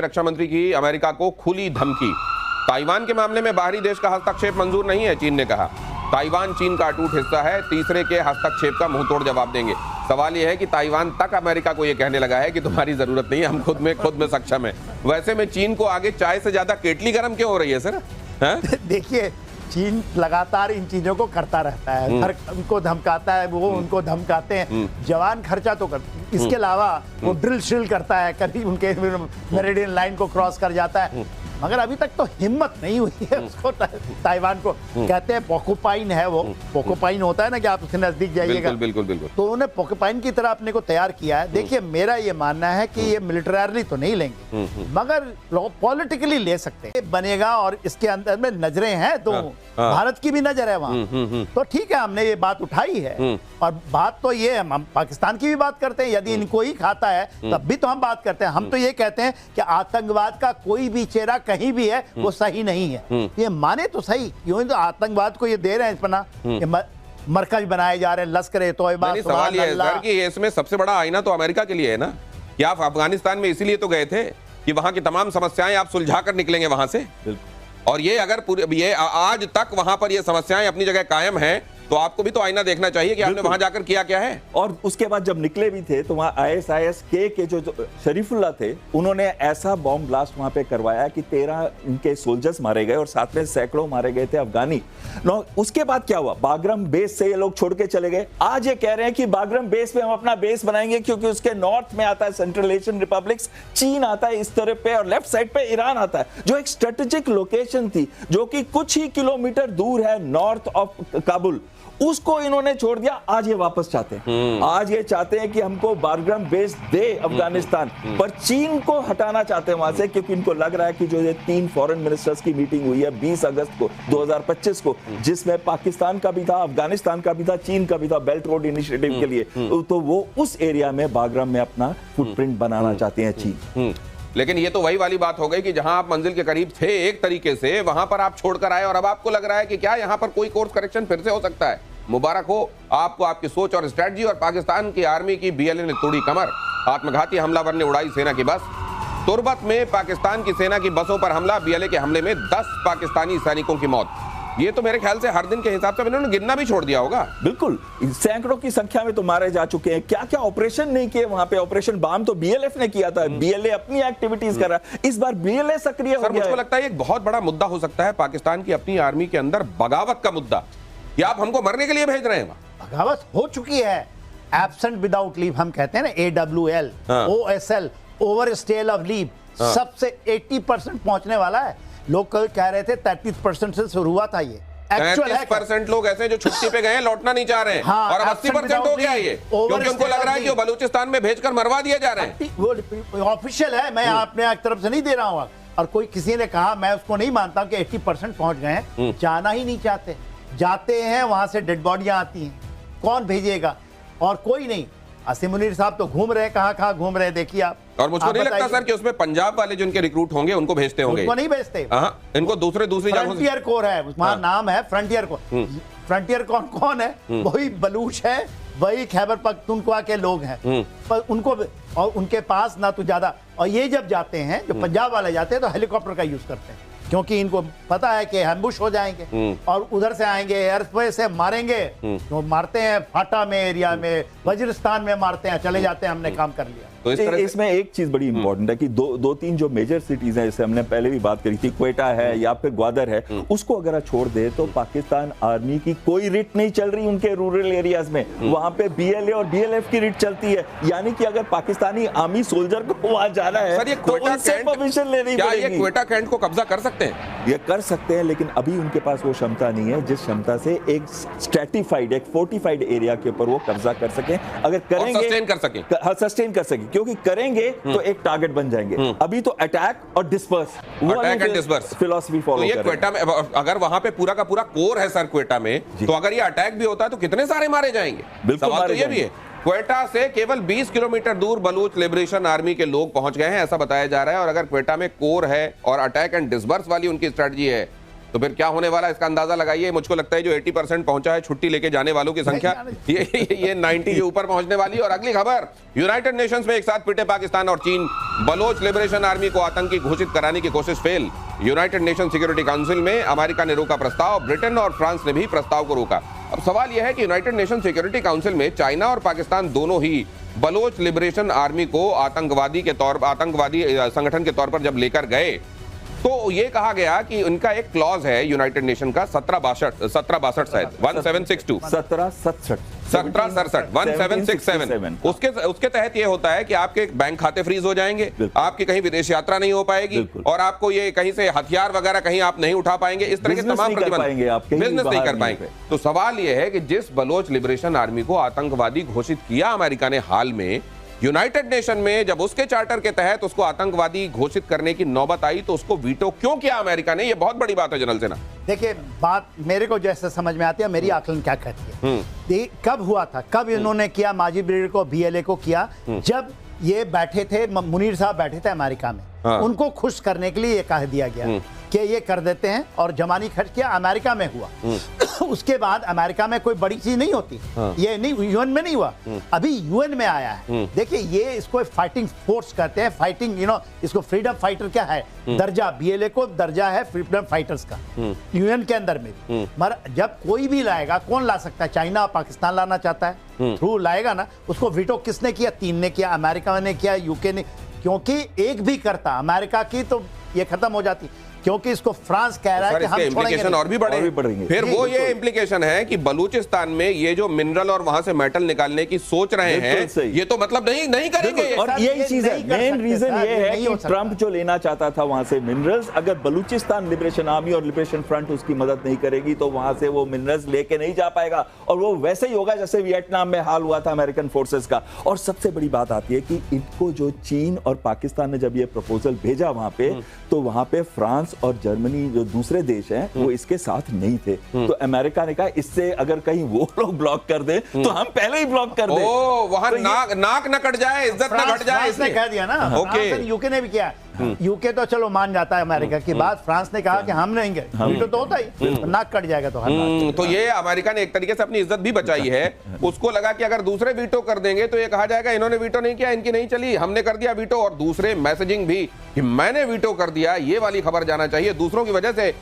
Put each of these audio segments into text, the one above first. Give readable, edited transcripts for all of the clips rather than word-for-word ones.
रक्षा मंत्री की अमेरिका को खुली धमकी। ताइवान के मामले में बाहरी देश का हस्तक्षेप मंजूर नहीं है, चीन ने कहा। ताइवान चीन का अटूट हिस्सा है, तीसरे के हस्तक्षेप का मुंहतोड़ जवाब देंगे। सवाल यह है कि ताइवान तक अमेरिका को यह कहने लगा है कि तुम्हारी जरूरत नहीं है, हम खुद में सक्षम है। वैसे में चीन को आगे चाय से ज्यादा केटली गर्म क्यों हो रही है सर? देखिए, चीन लगातार इन चीजों को करता रहता है, हर उनको धमकाता है, वो उनको धमकाते हैं। जवान खर्चा तो करते, इसके अलावा वो ड्रिल श्रिल करता है, कभी उनके मेरिडियन लाइन को क्रॉस कर जाता है, मगर अभी तक तो हिम्मत नहीं हुई है उसको। ताइवान को कहते हैं पोकोपाइन है, वो पोकोपाइन होता है ना कि आप उसके नजदीक जाइएगा। बिल्कुल बिल्कुल। तो उन्होंने पोकोपाइन की तरह अपने को तैयार किया है। देखिए, मेरा ये मानना है कि ये मिलिटरली तो नहीं लेंगे, मगर पॉलिटिकली ले सकते हैं, बनेगा। और इसके अंदर में नजरें हैं, तो भारत की भी नजर है वहां, तो ठीक है, हमने ये बात उठाई है। और बात तो ये है, हम पाकिस्तान की भी बात करते हैं, यदि इनको ही खाता है तब भी तो हम बात करते हैं। हम तो ये कहते हैं कि आतंकवाद का कोई भी चेहरा कहीं भी है वो सही नहीं है। ये माने तो सही, क्यों तो आतंकवाद को ये दे रहे हैं पना, मरकज बनाए जा रहे हैं, लश्कर तोयबा। सवाल ये है सर कि इसमें सबसे बड़ा आईना तो अमेरिका के लिए है ना, कि आप अफगानिस्तान में इसीलिए तो गए थे कि वहां की तमाम समस्याएं आप सुलझा कर निकलेंगे वहां से। और ये अगर ये आज तक वहां पर ये समस्याएं अपनी जगह कायम हैं, तो आपको भी तो आईना देखना चाहिए कि आपने वहां जाकर किया क्या है। और उसके बाद जब निकले भी थे तो वहां आईएसआईएस के जो शरीफुल्लाह थे, उन्होंने ऐसा बॉम्ब ब्लास्ट वहां पे करवाया कि 13 इनके सोल्जर्स मारे गए और साथ में सैकड़ों मारे गए थे अफगानी। उसके बाद क्या हुआ, बागरम बेस से ये लोग छोड़ के चले गए। आज ये कह रहे हैं कि बागरम बेस पे हम अपना बेस बनाएंगे, क्योंकि उसके नॉर्थ में आता है सेंट्रल एशियन रिपब्लिक्स, चीन आता है इस तरफ पे, और लेफ्ट साइड पे ईरान आता है, जो एक स्ट्रेटेजिक लोकेशन थी जो कि कुछ ही किलोमीटर दूर है नॉर्थ ऑफ काबुल, उसको इन्होंने छोड़ दिया। आज ये वापस चाहते हैं, आज ये चाहते हैं कि हमको बागरम बेस दे अफगानिस्तान, पर चीन को हटाना चाहते हैं वहां से, क्योंकि इनको लग रहा है कि जो ये 3 फॉरेन मिनिस्टर्स की मीटिंग हुई है 20 अगस्त को 2025 को, जिसमें पाकिस्तान का भी था, अफगानिस्तान का भी था, चीन का भी था, बेल्ट रोड इनिशिएटिव के लिए, तो वो उस एरिया में बागरम में अपना फुटप्रिंट बनाना चाहते हैं चीन। लेकिन ये तो वही वाली बात हो गई कि जहां आप मंजिल के करीब थे एक तरीके से, वहां पर आप छोड़कर आए और अब आपको लग रहा है कि क्या यहां पर कोई कोर्स करेक्शन फिर से हो सकता है। मुबारक हो आपको, आपकी सोच और स्ट्रेटजी। और पाकिस्तान की आर्मी की बीएलए ने तोड़ी कमर, आत्मघाती हमलावर ने उड़ाई सेना की बस। तुर्बत में पाकिस्तान की सेना की बसों पर हमला, बीएलए के हमले में 10 पाकिस्तानी सैनिकों की मौत। ये तो मेरे ख्याल से हर दिन के हिसाब से इन्होंने गिनना भी छोड़ दिया होगा। बिल्कुल, सैकड़ों की संख्या में तो मारे जा चुके हैं। क्या क्या ऑपरेशन नहीं किए वहां पे, ऑपरेशन बाम तो बीएलएफ ने किया था, बीएलए अपनी एक्टिविटीज कर रहा है, इस बार बीएलए सक्रिय हो गया। मुझको लगता है एक बहुत बड़ा मुद्दा हो सकता है पाकिस्तान की अपनी आर्मी के अंदर बगावत का मुद्दा, कि आप हमको मरने के लिए भेज रहे हैं। बगावत हो चुकी है, एब्सेंट विदाउट लीव हम कहते हैं ना, AWL, OSL, overstay of leave, सबसे 80% पहुंचने वाला है। लोग कल कह रहे थे 33% से शुरू हुआ था, ये 33% लोग ऐसे जो छुट्टी पे गए हैं, लौटना नहीं चाह रहे हैं। हाँ, और अब 80% हो गया ये, क्योंकि उनको लग रहा है कि वो बलूचिस्तान में भेजकर मरवा दिए जा रहे हैं। वो ऑफिशियल है, मैं अपने तरफ से नहीं दे रहा हूं। और कोई किसी ने कहा, मैं उसको नहीं मानता कि 80% पहुंच गए हैं, जाना ही नहीं चाहते। जाते हैं वहां से डेड बॉडियां आती हैं, कौन भेजेगा? और कोई नहीं। असीम मुनीर साहब तो घूम रहे, कहां घूम रहे, देखिए आप। और मुझको नहीं लगता सर कि उसमें पंजाब वाले जिनके रिक्रूट होंगे उनको भेजते होंगे। उनको नहीं भेजते, इनको दूसरी जगह फ्रंटियर कोर है, वहां नाम है फ्रंटियर कोर। फ्रंटियर कौन है? वही बलूच है, वही खैबर पख्तूनख्वा के लोग हैं, पर उनको और उनके पास ना तो ज्यादा। और ये जब जाते हैं, जो पंजाब वाले जाते हैं, तो हेलीकॉप्टर का यूज करते हैं, क्योंकि इनको पता है कि एम्बुश हो जाएंगे और उधर से आएंगे, एयरस्पेस से मारेंगे। तो मारते हैं फाटा में, एरिया में, वजीरिस्तान में मारते हैं, चले जाते हैं, हमने काम कर लिया। तो इसमें एक चीज बड़ी इंपॉर्टेंट है कि दो तीन जो मेजर सिटीज हैं, जैसे हमने पहले भी बात करी थी, क्वेटा है या फिर ग्वादर है, उसको अगर आप छोड़ दे तो पाकिस्तान आर्मी की कोई रिट नहीं चल रही उनके रूरल एरियाज में। वहां पे बीएलए और डीएलएफ की रिट चलती है, यानी कि अगर पाकिस्तानी आर्मी सोल्जर को वहां जाना है सर, ये तो उनसे परमिशन लेनी पड़ेगी। ये क्वेटा कैंट को कब्जा कर सकते हैं? ये कर सकते हैं, लेकिन अभी उनके पास वो क्षमता नहीं है जिस क्षमता से एक स्ट्रेटिफाइड, एक फोर्टिफाइड एरिया के ऊपर वो कब्जा कर सकें। अगर करेंगे, सस्टेन कर सकें, क्योंकि करेंगे तो एक टारगेट बन जाएंगे। अभी तो अटैक और disperse, attack and disperse philosophy follow कर रहे हैं। क्वेटा में अगर वहां पे पूरा का पूरा कोर है सर क्वेटा में, तो अगर ये अटैक भी होता है तो कितने सारे मारे जाएंगे? सवाल तो ये भी है। क्वेटा से केवल 20 किलोमीटर दूर बलूच लिबरेशन आर्मी के लोग पहुंच गए हैं, ऐसा बताया जा रहा है। और अगर क्वेटा में कोर है और अटैक एंड डिस्पर्स वाली उनकी स्ट्रेटजी है, तो फिर क्या होने वाला है इसका अंदाजा लगाइए। मुझको लगता है जो 80% पहुंचा है छुट्टी लेके जाने वालों की संख्या ये 90 के ऊपर पहुंचने वाली है। और अगली खबर, यूनाइटेड नेशंस में एक साथ पिटे पाकिस्तान और चीन, बलोच लिबरेशन आर्मी को आतंकी घोषित कराने की कोशिश fail. United nation security council में अमेरिका ने रोका प्रस्ताव, ब्रिटेन और फ्रांस ने भी प्रस्ताव को रोका। अब सवाल यह है कि यूनाइटेड नेशन सिक्योरिटी काउंसिल में चाइना और पाकिस्तान दोनों ही बलोच लिबरेशन आर्मी को आतंकवादी संगठन के तौर पर जब लेकर गए तो ये कहा गया कि उनका एक क्लॉज है यूनाइटेड नेशन का 1762 शायद 1762 1767 उसके तहत ये होता है कि आपके बैंक खाते फ्रीज हो जाएंगे, आपकी कहीं विदेश यात्रा नहीं हो पाएगी और आपको ये कहीं से हथियार वगैरह कहीं आप नहीं उठा पाएंगे, इस तरह के तमाम प्रतिबंध, बिजनेस नहीं कर पाएंगे। तो सवाल ये है कि जिस बलोच लिबरेशन आर्मी को आतंकवादी घोषित किया अमेरिका ने हाल में, यूनाइटेड नेशन में जब उसके चार्टर के तहत उसको आतंकवादी घोषित करने की नौबत आई तो उसको वीटो क्यों किया अमेरिका ने? ये बहुत बड़ी बात है जनरल सेना। देखिए, बात मेरे को जैसे समझ में आती है, मेरी आकलन क्या कहती है, कब हुआ था, कब इन्होंने किया, माजी ब्रिगेड को, बीएलए को किया, जब ये बैठे थे, मुनीर साहब बैठे थे अमेरिका में, उनको खुश करने के लिए ये कह दिया गया कि ये कर देते हैं और जमानी खर्च किया, अमेरिका में हुआ। उसके बाद अमेरिका में कोई बड़ी चीज नहीं होती, ये नहीं, यूएन में नहीं हुआ, अभी यूएन में आया है। देखिए, ये इसको फाइटिंग फोर्स कहते हैं, फाइटिंग इसको फ्रीडम फाइटर क्या है दर्जा, बीएलए को दर्जा है फ्रीडम फाइटर्स का यूएन के अंदर में। मगर जब कोई भी लाएगा, कौन ला सकता है? चाइना, पाकिस्तान लाना चाहता है, थ्रू लाएगा ना, उसको वीटो किसने किया? 3 ने किया, अमेरिका ने किया, यूके ने, क्योंकि एक भी करता अमेरिका की तो ये खत्म हो जाती, क्योंकि इसको फ्रांस कह रहा है कि हम इम्प्लीकेशन और भी बढ़ेंगे। फिर वो ये इम्प्लीकेशन है कि बलूचिस्तान में ये जो मिनरल और वहां से मेटल निकालने की सोच रहे हैं, ये तो मतलब नहीं करेंगे। और यही चीज है, मेन रीजन ये है कि ट्रंप जो लेना चाहता था वहां से मिनरल्स, अगर बलूचिस्तान लिबरेशन आर्मी और लिबरेशन फ्रंट उसकी मदद नहीं करेगी तो वहां से वो मिनरल्स लेके नहीं जा पाएगा, और वो वैसे ही होगा जैसे वियतनाम में हाल हुआ था अमेरिकन फोर्सेस का। और सबसे बड़ी बात आती है कि इनको जो चीन और पाकिस्तान ने जब ये प्रपोजल भेजा वहां पे, तो वहां पे फ्रांस और जर्मनी जो दूसरे देश हैं वो इसके साथ नहीं थे। तो अमेरिका ने कहा इससे अगर कहीं वो लोग ब्लॉक कर दे तो हम पहले ही ब्लॉक कर दे, वहां नाक न कट जाए, इज्जत न घट जाए, इसने कह दिया ना। ओके, यूके ने भी किया, यूके तो चलो मान जाता है अमेरिका की बात, फ्रांस ने कहा कि हम नहीं गए, वीटो तो होता ही, नाक कट जाएगा तो हर तो ये अमेरिका ने एक तरीके से अपनी इज्जत भी बचाई है। उसको लगा कि अगर दूसरे वीटो कर देंगे तो ये कहा जाएगा इन्होंने वीटो नहीं किया, इनकी नहीं चली, हमने कर दिया वीटो, और दूसरे मैसेजिंग भी कि मैंने वीटो कर दिया, ये वाली खबर जाना चाहिए। दूसरों की वजह से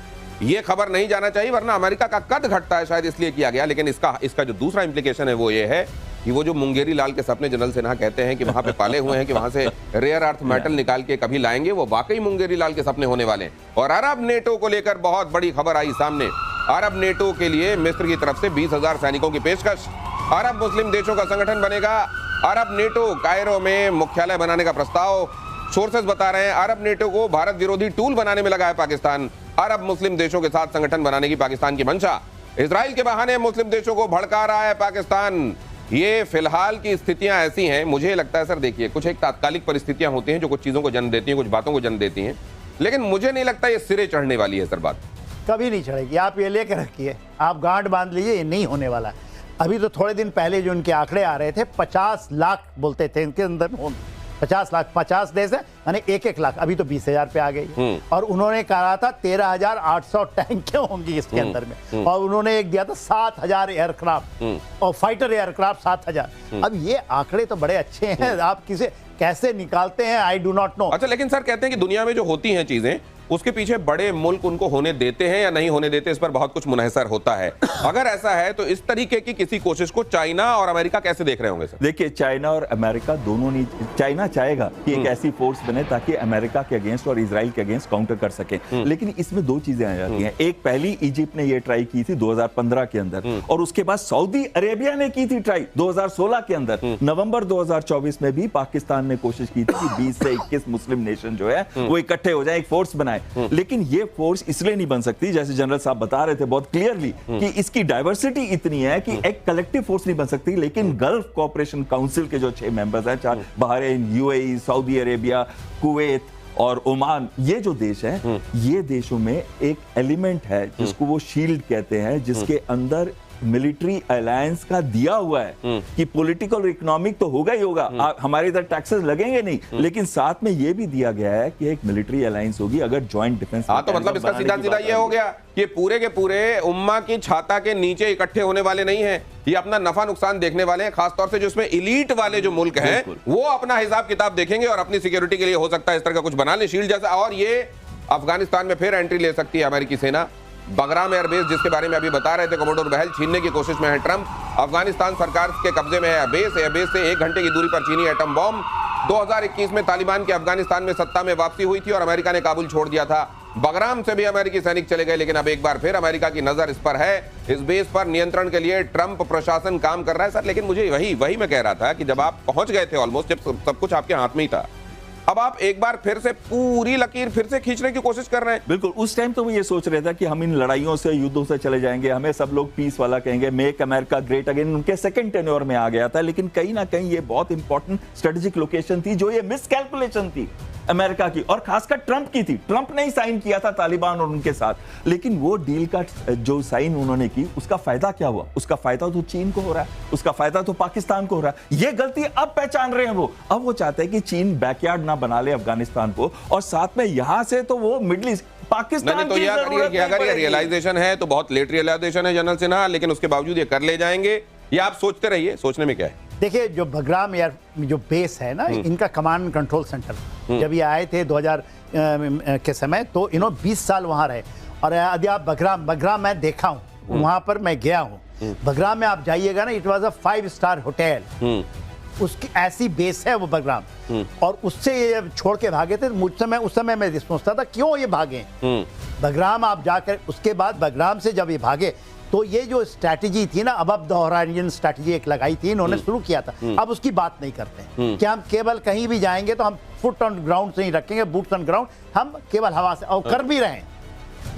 ये खबर नहीं जाना चाहिए, वरना अमेरिका का कद घटता है, शायद इसलिए किया गया। लेकिन इसका जो दूसरा इंप्लीकेशन है वो ये है कि वो जो मुंगेरी लाल के सपने जनरल सिन्हा कहते हैं कि वहां पे पाले हुए हैं कि वहां से रेयर अर्थ मेटल निकाल के कभी लाएंगे, वो वाकई मुंगेरी लाल के सपने होने वाले हैं। और अरब नेटो को लेकर बहुत बड़ी खबर आई सामने। अरब नेटो के लिए मिस्र की तरफ से 20,000 सैनिकों की पेशकश। अरब मुस्लिम देशों का संगठन बनेगा अरब नेटो, कायरो में मुख्यालय बनाने का प्रस्ताव। सोर्सेज बता रहे हैं अरब नेटो को भारत विरोधी टूल बनाने में लगा है पाकिस्तान। अरब मुस्लिम देशों के साथ संगठन बनाने की पाकिस्तान की मंशा। इजराइल के बहाने मुस्लिम देशों को भड़का रहा है पाकिस्तान। ये फिलहाल की स्थितियां ऐसी हैं, मुझे लगता है सर, देखिए कुछ एक तात्कालिक परिस्थितियां होती हैं जो कुछ चीजों को जन्म देती हैं, कुछ बातों को जन्म देती हैं, लेकिन मुझे नहीं लगता ये सिरे चढ़ने वाली है सर। बात कभी नहीं चढ़ेगी, आप ये लेकर रखिए, आप गांठ बांध लीजिए, ये नहीं होने वाला है। अभी तो थोड़े दिन पहले जो उनके आंकड़े आ रहे थे, 50 लाख बोलते थे इनके अंदर, 50 लाख, 50 देश है, यानी 1-1 लाख, अभी तो 20,000 पे आ गई। और उन्होंने कहा था 13,800 टैंकें होंगी इसके अंदर में, और उन्होंने एक दिया था 7,000 एयरक्राफ्ट और फाइटर एयरक्राफ्ट 7,000। अब ये आंकड़े तो बड़े अच्छे हैं, आप कैसे निकालते हैं, आई डू नॉट नो। अच्छा, लेकिन सर कहते हैं कि दुनिया में जो होती हैं चीजें, उसके पीछे बड़े मुल्क उनको होने देते हैं या नहीं होने देते, इस पर बहुत कुछ मुनहसर होता है। अगर ऐसा है तो इस तरीके की किसी कोशिश को चाइना और अमेरिका कैसे देख रहे होंगे सर? देखिए, चाइना और अमेरिका दोनों नहीं, चाइना चाहेगा कि एक ऐसी फोर्स बने ताकि अमेरिका के अगेंस्ट और इजराइल के अगेंस्ट काउंटर कर सके। लेकिन इसमें 2 चीजें आ जाती हैं। एक, पहली इजिप्ट ने ये ट्राई की थी 2015 के अंदर, और उसके बाद सऊदी अरेबिया ने की थी ट्राई 2016 के अंदर। नवंबर 2024 में भी पाकिस्तान ने कोशिश की थी कि 20 से 21 मुस्लिम नेशन जो है वो इकट्ठे हो जाए, एक फोर्स बनाए। लेकिन ये फोर्स इसलिए नहीं बन सकती, जैसे जनरल साहब बता रहे थे बहुत क्लियरली, कि इसकी डाइवर्सिटी इतनी है कि एक कलेक्टिव फोर्स नहीं बन सकती। लेकिन गल्फ कोऑपरेशन काउंसिल के जो 6 मेंबर्स हैं, चार Bahrain, UAE, Saudi Arabia, Kuwait और ओमान, ये जो देश हैं, ये देशों में एक एलिमेंट है जिसको वो शील्ड कहते हैं, जिसके अंदर मिलिट्री अलायंस का दिया हुआ है कि पॉलिटिकल और इकोनॉमिक तो होगा ही होगा, हमारे इधर टैक्सेस लगेंगे नहीं, लेकिन साथ में ये भी दिया गया है कि एक मिलिट्री अलायंस होगी अगर जॉइंट डिफेंस। हाँ, तो मतलब इसका सीधा सीधा ये हो गया कि पूरे के पूरे उम्मा की छाता के नीचे इकट्ठे होने वाले नहीं हैं, ये अपना नफा नुकसान देखने वाले हैं, खासतौर से जो इसमें इलीट वाले जो मुल्क हैं वो अपना हिसाब किताब देखेंगे और अपनी सिक्योरिटी के लिए हो सकता है इस तरह का कुछ बना ले शील्ड जैसा। और ये अफगानिस्तान में फिर एंट्री ले सकती है अमेरिकी सेना। बगराम एयरबेस जिसके बारे में अभी बता रहे थे कमोडोर बहल, छीनने की कोशिश में है ट्रंप। अफगानिस्तान सरकार के कब्जे में है एयरबेस से 1 घंटे की दूरी पर चीनी एटम बॉम्ब। 2021 में तालिबान के अफगानिस्तान में सत्ता में वापसी हुई थी और अमेरिका ने काबुल छोड़ दिया था। बगराम से भी अमेरिकी सैनिक चले गए, लेकिन अब एक बार फिर अमेरिका की नजर इस पर है। इस बेस पर नियंत्रण के लिए ट्रंप प्रशासन काम कर रहा है सर। लेकिन मुझे वही मैं कह रहा था कि जब आप पहुंच गए थे ऑलमोस्ट, जब सब कुछ आपके हाथ में ही था, अब आप एक बार फिर से पूरी लकीर फिर से खींचने की कोशिश कर रहे हैं। बिल्कुल, उस टाइम तो वो ये सोच रहे थे कि हम इन लड़ाइयों से, युद्धों से चले जाएंगे, हमें सब लोग पीस वाला कहेंगे, मेक अमेरिका ग्रेट अगेन उनके सेकंड टेन्योर में आ गया था। लेकिन कहीं ना कहीं ये बहुत इंपॉर्टेंट स्ट्रेटेजिक लोकेशन थी जो ये मिसकैलकुलेशन थी अमेरिका की और खासकर ट्रंप की थी। ट्रंप ने ही साइन किया था तालिबान और उनके साथ, लेकिन वो डील का जो साइन उन्होंने की उसका फायदा क्या हुआ? उसका फायदा तो चीन को हो रहा है, उसका फायदा तो पाकिस्तान को हो रहा है। ये गलती अब पहचान रहे हैं वो। अब वो चाहते हैं कि चीन बैकयार्ड ना बना ले अफगानिस्तान को, और साथ में यहां से तो वो मिडिल ईस्ट पाकिस्तान तो अगर ये रियलाइजेशन है तो बहुत लेट रियलाइजेशन है जनरल सिन्हा, लेकिन उसके बावजूद ये कर ले जाएंगे। ये आप सोचते रहिए, सोचने में क्या है। देखिए, जो बगराम एयर जो बेस है ना, इनका कमांड एंड कंट्रोल सेंटर, जब ये आए थे 2000 के समय, तो इन्होंने 20 साल वहां रहे। और यदि आप बगराम मैं देखा हूं, वहां पर मैं गया हूं। बगराम में आप जाइएगा ना, it was a 5 star hotel, उसकी ऐसी बेस है वो बगराम। और उससे ये छोड़ के भागे थे। उस समय मैं सोचता था क्यों ये भागे। बगराम आप जाकर, उसके बाद बगराम से जब ये भागे तो ये जो स्ट्रैटेजी थी ना, अब द होराइजन स्ट्रैटेजी एक लगाई थी इन्होंने, शुरू किया था, अब उसकी बात नहीं करते कि हम केवल कहीं भी जाएंगे तो हम फुट ऑन ग्राउंड से ही रखेंगे, बूट्स ऑन ग्राउंड, हम केवल हवा से। और कर भी रहे हैं,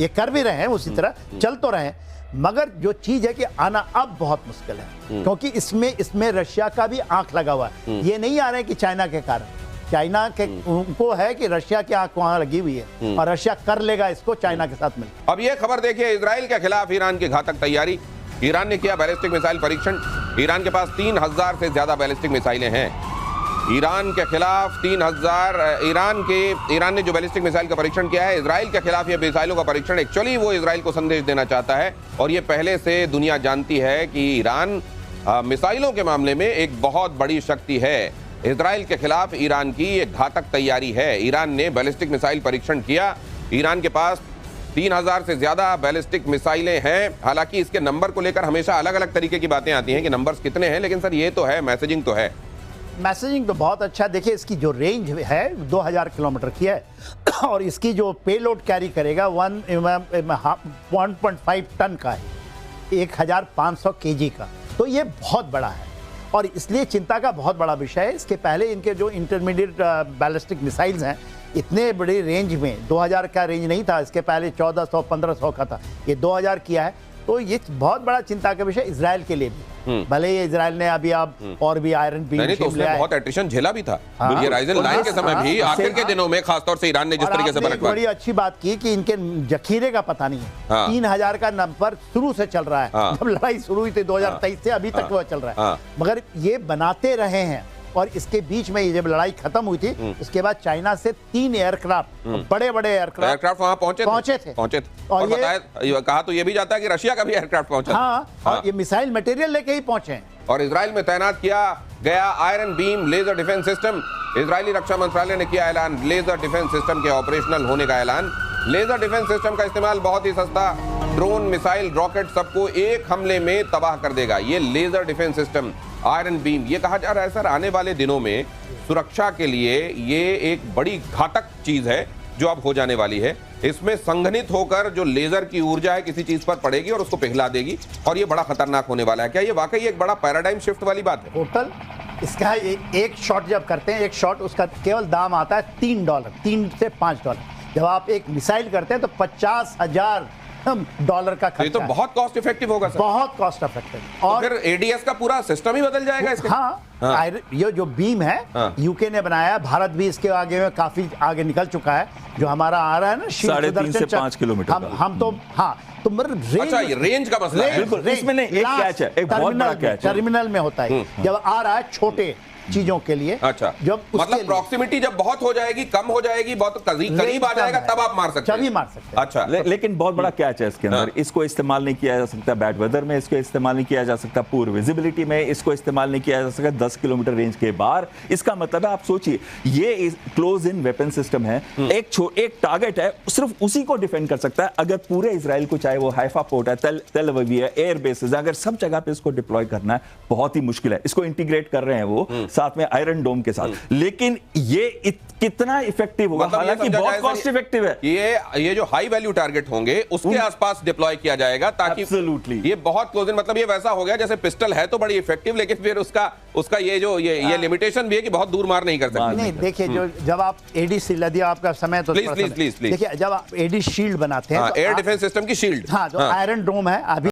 ये कर भी रहे हैं, उसी तरह चल तो रहे हैं। मगर जो चीज है कि आना अब बहुत मुश्किल है, क्योंकि इसमें रशिया का भी आंख लगा हुआ है। ये नहीं आ रहे कि चाइना के कारण, चाइना के उनको है कि रशिया की आंख वहां लगी हुई है और रशिया कर लेगा इसको चाइना के साथ मिलकर। अब ये खबर देखिए, इजराइल के खिलाफ ईरान की घातक तैयारी। ईरान ने किया बैलिस्टिक मिसाइल परीक्षण। ईरान के पास 3000 से ज्यादा बैलिस्टिक मिसाइलें हैं। ईरान के खिलाफ 3000 ईरान ने जो बैलिस्टिक मिसाइल का परीक्षण किया है, इजराइल के खिलाफ ये मिसाइलों का परीक्षण एक्चुअली वो इजराइल को संदेश देना चाहता है। और ये पहले से दुनिया जानती है कि ईरान मिसाइलों के मामले में एक बहुत बड़ी शक्ति है। इजराइल के खिलाफ ईरान की एक घातक तैयारी है। ईरान ने बैलिस्टिक मिसाइल परीक्षण किया। ईरान के पास 3000 से ज्यादा बैलिस्टिक मिसाइलें हैं। हालांकि इसके नंबर को लेकर हमेशा अलग अलग तरीके की बातें आती हैं कि नंबर्स कितने हैं, लेकिन सर ये तो है, मैसेजिंग तो है। मैसेजिंग तो बहुत अच्छा। देखिए, इसकी जो रेंज है 2000 किलोमीटर की है और इसकी जो पेलोड कैरी करेगा 1.5 टन का है, 1500 केजी का। तो ये बहुत बड़ा है और इसलिए चिंता का बहुत बड़ा विषय है। इसके पहले इनके जो इंटरमीडिएट बैलिस्टिक मिसाइल्स हैं, इतने बड़े रेंज में 2000 का रेंज नहीं था, इसके पहले 1400-1500 का था, ये 2000 किया है। तो ये बहुत बड़ा चिंता का विषय इजराइल के लिए भी। भले ही इजराइल ने अभी और भी आयरन बीम नहीं, तो उसने बहुत एट्रिशन झेला भी था। ये राइजन लाइन के समय भी, आखिर के दिनों में खासतौर से ईरान ने जिस तरीके से बड़ी अच्छी बात की कि इनके जखीरे का पता नहीं है। 3000 का नंबर शुरू से चल रहा है। जब लड़ाई शुरू हुई थी 2023 से अभी तक वो चल रहा है। मगर ये बनाते रहे हैं और इसके बीच में जब लड़ाई खत्म हुई थी, उसके बाद चाइना से 3 एयरक्राफ्ट, बड़े-बड़े एयरक्राफ्ट वहां पहुंचे थे। और कहा तो ये भी जाता है कि रशिया का भी एयरक्राफ्ट पहुंचा। और ये मिसाइल मटेरियल लेके ही पहुंचे हैं। और इजराइल में तैनात किया गया iron beam laser defence system. Israeli रक्षा मंत्रालय ने किया ऐलान, लेजर डिफेंस सिस्टम के ऑपरेशनल होने का ऐलान। लेजर डिफेंस सिस्टम का इस्तेमाल बहुत ही सस्ता, ड्रोन, मिसाइल, रॉकेट सबको एक हमले में तबाह कर देगा। ये laser defence system iron beam, ये कहा जा रहा है सर आने वाले दिनों में सुरक्षा के लिए ये एक बड़ी घातक चीज है जो अब हो जाने वाली है। इसमें संघनित होकर जो लेजर की ऊर्जा है किसी चीज पर पड़ेगी और उसको पिघला देगी, और ये बड़ा खतरनाक होने वाला है। क्या ये वाकई एक बड़ा पैराडाइम शिफ्ट वाली बात है? टोटल इसका एक शॉट जब करते हैं, एक शॉट उसका केवल दाम आता है $3, $3 से $5। जब आप एक मिसाइल करते हैं तो $50,000 का खर्चा। ये तो बहुत कॉस्ट इफेक्टिव होगा सर। बहुत कॉस्ट इफेक्टिव। और फिर एडीएस का पूरा सिस्टम ही बदल जाएगा इसके। ये जो बीम है यूके ने बनाया, भारत भी इसके आगे में काफी आगे निकल चुका है। जो हमारा आ रहा है ना 3.5 से 5 किलोमीटर, हम तो तो मतलब अच्छा, ये रेंज का मसला है। बिल्कुल, इसमें नहीं, एक कैच है, एक बहुत बड़ा कैच है। टर्मिनल में होता है जब आ रहा है छोटे चीजों के लिए। अच्छा, जब मतलब प्रॉक्सिमिटी जब बहुत हो जाएगी, कम हो जाएगी, बहुत करीब आ जाएगा, तब आप मार सकते हैं। तभी मार सकते हैं। अच्छा, लेकिन बहुत बड़ा कैच है इसके अंदर। इसको इस्तेमाल नहीं किया जा सकता बैड वेदर में, इसको इस्तेमाल नहीं किया जा सकता पूर विजिबिलिटी में, इसको इस्तेमाल नहीं किया जा सकता 10 किलोमीटर रेंज के बाहर। इसका मतलब है, आप सोचिए, ये क्लोज इन वेपन सिस्टम है, एक टारगेट है, सिर्फ उसी को डिफेंड कर सकता है। अगर पूरे इजराइल को, चाहे वो हाइफा पोर्ट है, तेल अवीव है, एयर बेसिस, अगर सब जगह पे इसको डिप्लॉय करना है, बहुत ही मुश्किल है। इसको इंटीग्रेट कर रहे हैं वो साथ में आयरन डोम के साथ, लेकिन ये कितना इफेक्टिव होगा, मतलब हालांकि बहुत कॉस्ट इफेक्टिव है। ये जो हाई वैल्यू टारगेट होंगे उसके आसपास डिप्लॉय किया जाएगा, ताकि Absolutely. ये बहुत क्लोज इन, मतलब ये वैसा हो गया जैसे पिस्टल है तो बड़ी इफेक्टिव, लेकिन फिर उसका ये लिमिटेशन भी है कि बहुत दूर मार नहीं कर सकते। नहीं, देखिए, जो जब आप एडी शील्ड, यदि आपका समय तो प्लीज। देखिए, जब आप एडी शील्ड बनाते हैं, एयर डिफेंस सिस्टम की शील्ड, हाँ, जो आयरन डोम है, अभी